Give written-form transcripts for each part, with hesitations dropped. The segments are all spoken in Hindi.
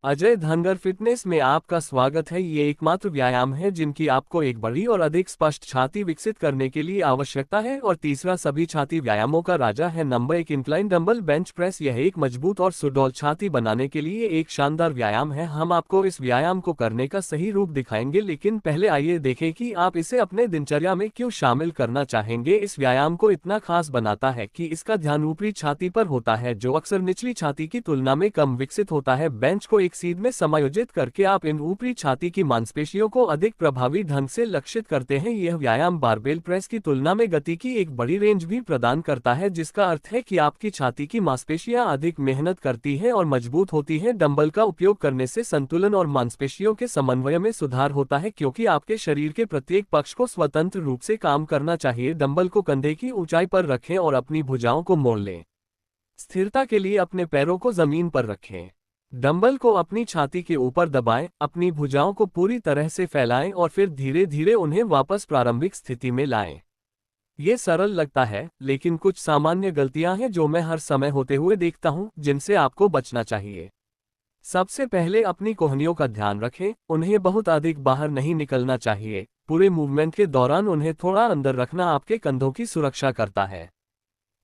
अजय धनगर फिटनेस में आपका स्वागत है। ये एकमात्र व्यायाम है जिनकी आपको एक बड़ी और अधिक स्पष्ट छाती विकसित करने के लिए आवश्यकता है। और तीसरा सभी छाती व्यायामों का राजा है। Number 1 incline dumbbell bench press. यह एक मजबूत और सुडौल छाती बनाने के लिए एक शानदार व्यायाम है। हम आपको इस व्यायाम को करने का सही रूप दिखाएंगे, लेकिन पहले आइए देखें कि आप इसे अपने दिनचर्या में क्यों शामिल करना चाहेंगे। इस व्यायाम को इतना खास बनाता है कि इसका ध्यान ऊपरी छाती पर होता है, जो अक्सर निचली छाती की तुलना में कम विकसित होता है। बेंच को एक सीध में समायोजित करके आप इन ऊपरी छाती की मांसपेशियों को अधिक प्रभावी ढंग से लक्षित करते हैं। यह व्यायाम बारबेल प्रेस की तुलना में गति की एक बड़ी रेंज भी प्रदान करता है, जिसका अर्थ है कि आपकी छाती की मांसपेशियां अधिक मेहनत करती हैं और मजबूत होती हैं। डंबल का उपयोग करने से संतुलन और मांसपेशियों के समन्वय में सुधार होता है, क्योंकि आपके शरीर के प्रत्येक पक्ष को स्वतंत्र रूप से काम करना चाहिए। डंबल को कंधे की ऊंचाई पर रखें और अपनी भुजाओं को मोड़ लें। स्थिरता के लिए अपने पैरों को जमीन पर रखें। डंबल को अपनी छाती के ऊपर दबाएं, अपनी भुजाओं को पूरी तरह से फैलाएं और फिर धीरे धीरे उन्हें वापस प्रारंभिक स्थिति में लाएं। ये सरल लगता है, लेकिन कुछ सामान्य गलतियां हैं जो मैं हर समय होते हुए देखता हूं, जिनसे आपको बचना चाहिए। सबसे पहले अपनी कोहनियों का ध्यान रखें। उन्हें बहुत अधिक बाहर नहीं निकलना चाहिए। पूरे मूवमेंट के दौरान उन्हें थोड़ा अंदर रखना आपके कंधों की सुरक्षा करता है।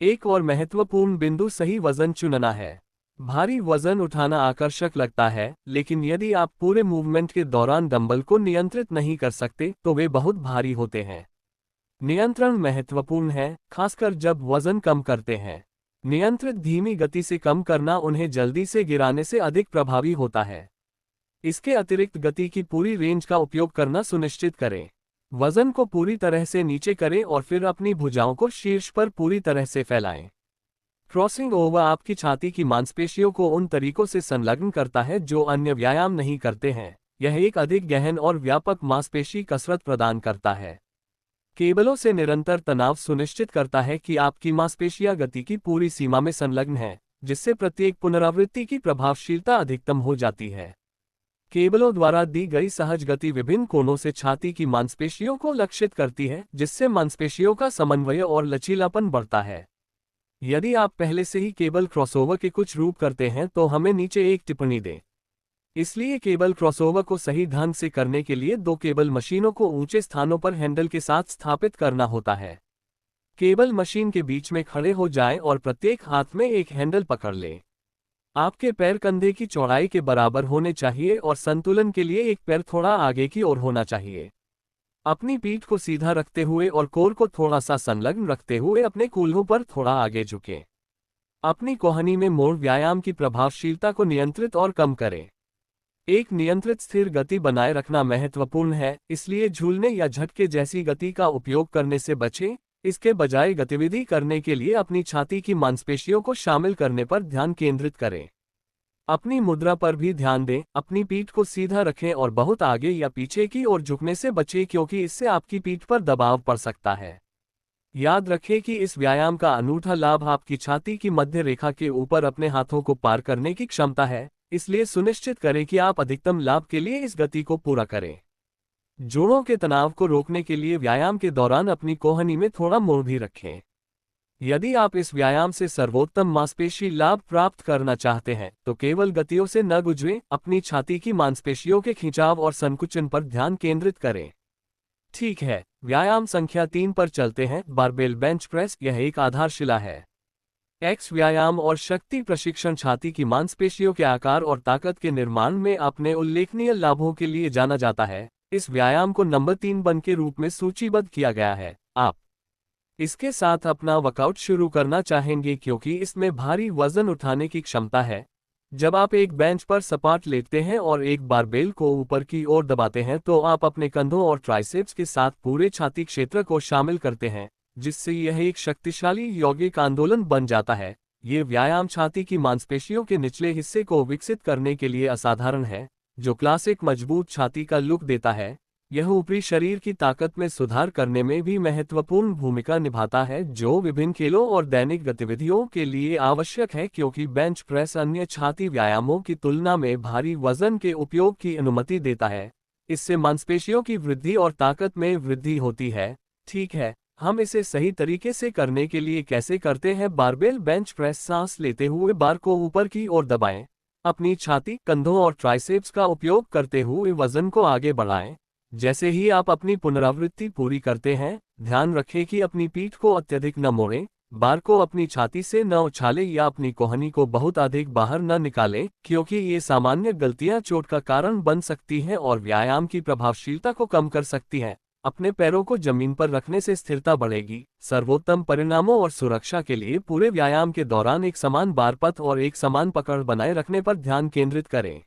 एक और महत्वपूर्ण बिंदु सही वजन चुनना है। भारी वजन उठाना आकर्षक लगता है, लेकिन यदि आप पूरे मूवमेंट के दौरान डंबल को नियंत्रित नहीं कर सकते तो वे बहुत भारी होते हैं। नियंत्रण महत्वपूर्ण है, खासकर जब वजन कम करते हैं। नियंत्रित धीमी गति से कम करना उन्हें जल्दी से गिराने से अधिक प्रभावी होता है। इसके अतिरिक्त गति की पूरी रेंज का उपयोग करना सुनिश्चित करें। वजन को पूरी तरह से नीचे करें और फिर अपनी भुजाओं को शीर्ष पर पूरी तरह से फैलाएं। क्रॉसिंग ओवर आपकी छाती की मांसपेशियों को उन तरीकों से संलग्न करता है जो अन्य व्यायाम नहीं करते हैं। यह एक अधिक गहन और व्यापक मांसपेशी कसरत प्रदान करता है। केबलों से निरंतर तनाव सुनिश्चित करता है कि आपकी मांसपेशियां गति की पूरी सीमा में संलग्न हैं, जिससे प्रत्येक पुनरावृत्ति की प्रभावशीलता अधिकतम हो जाती है। केबलों द्वारा दी गई सहज गति विभिन्न कोणों से छाती की मांसपेशियों को लक्षित करती है, जिससे मांसपेशियों का समन्वय और लचीलापन बढ़ता है। यदि आप पहले से ही केबल क्रॉसओवर के कुछ रूप करते हैं तो हमें नीचे एक टिप्पणी दें। इसलिए केबल क्रॉसओवर को सही ढंग से करने के लिए 2 केबल मशीनों को ऊंचे स्थानों पर हैंडल के साथ स्थापित करना होता है। केबल मशीन के बीच में खड़े हो जाएं और प्रत्येक हाथ में एक हैंडल पकड़ लें। आपके पैर कंधे की चौड़ाई के बराबर होने चाहिए और संतुलन के लिए एक पैर थोड़ा आगे की ओर होना चाहिए। अपनी पीठ को सीधा रखते हुए और कोर को थोड़ा सा संलग्न रखते हुए अपने कूल्हों पर थोड़ा आगे झुकें। अपनी कोहनी में मोड़ व्यायाम की प्रभावशीलता को नियंत्रित और कम करें। एक नियंत्रित स्थिर गति बनाए रखना महत्वपूर्ण है, इसलिए झूलने या झटके जैसी गति का उपयोग करने से बचें। इसके बजाय गतिविधि करने के लिए अपनी छाती की मांसपेशियों को शामिल करने पर ध्यान केंद्रित करें। अपनी मुद्रा पर भी ध्यान दें। अपनी पीठ को सीधा रखें और बहुत आगे या पीछे की ओर झुकने से बचें, क्योंकि इससे आपकी पीठ पर दबाव पड़ सकता है। याद रखें कि इस व्यायाम का अनूठा लाभ आपकी छाती की मध्य रेखा के ऊपर अपने हाथों को पार करने की क्षमता है, इसलिए सुनिश्चित करें कि आप अधिकतम लाभ के लिए इस गति को पूरा करें। जोड़ों के तनाव को रोकने के लिए व्यायाम के दौरान अपनी कोहनी में थोड़ा मोड़ भी रखें। यदि आप इस व्यायाम से सर्वोत्तम मांसपेशी लाभ प्राप्त करना चाहते हैं तो केवल गतियों से न गुजरें, अपनी छाती की मांसपेशियों के खिंचाव और संकुचन पर ध्यान केंद्रित करें। ठीक है, व्यायाम संख्या 3 पर चलते हैं। Barbell bench press. यह एक आधारशिला है। एक्स व्यायाम और शक्ति प्रशिक्षण छाती की मांसपेशियों के आकार और ताकत के निर्माण में अपने उल्लेखनीय लाभों के लिए जाना जाता है। इस व्यायाम को नंबर 3 बन के रूप में सूचीबद्ध किया गया है। आप इसके साथ अपना वर्कआउट शुरू करना चाहेंगे क्योंकि इसमें भारी वजन उठाने की क्षमता है। जब आप एक बेंच पर सपाट लेटते हैं और एक बारबेल को ऊपर की ओर दबाते हैं तो आप अपने कंधों और ट्राइसेप्स के साथ पूरे छाती क्षेत्र को शामिल करते हैं, जिससे यह एक शक्तिशाली यौगिक आंदोलन बन जाता है। ये व्यायाम छाती की मांसपेशियों के निचले हिस्से को विकसित करने के लिए असाधारण है, जो क्लासिक मजबूत छाती का लुक देता है। यह ऊपरी शरीर की ताकत में सुधार करने में भी महत्वपूर्ण भूमिका निभाता है, जो विभिन्न खेलों और दैनिक गतिविधियों के लिए आवश्यक है, क्योंकि बेंच प्रेस अन्य छाती व्यायामों की तुलना में भारी वजन के उपयोग की अनुमति देता है। इससे मांसपेशियों की वृद्धि और ताकत में वृद्धि होती है। ठीक है, हम इसे सही तरीके से करने के लिए कैसे करते हैं? Barbell bench press. सांस लेते हुए बार को ऊपर की ओर दबाएं। अपनी छाती, कंधों और ट्राइसेप्स का उपयोग करते हुए वजन को आगे बढ़ाएं। जैसे ही आप अपनी पुनरावृत्ति पूरी करते हैं, ध्यान रखें कि अपनी पीठ को अत्यधिक न मोड़ें, बार को अपनी छाती से न उछालें या अपनी कोहनी को बहुत अधिक बाहर न निकालें, क्योंकि ये सामान्य गलतियां चोट का कारण बन सकती हैं और व्यायाम की प्रभावशीलता को कम कर सकती हैं। अपने पैरों को जमीन पर रखने से स्थिरता बढ़ेगी। सर्वोत्तम परिणामों और सुरक्षा के लिए पूरे व्यायाम के दौरान एक समान बार पथ और एक समान पकड़ बनाए रखने पर ध्यान केंद्रित करें।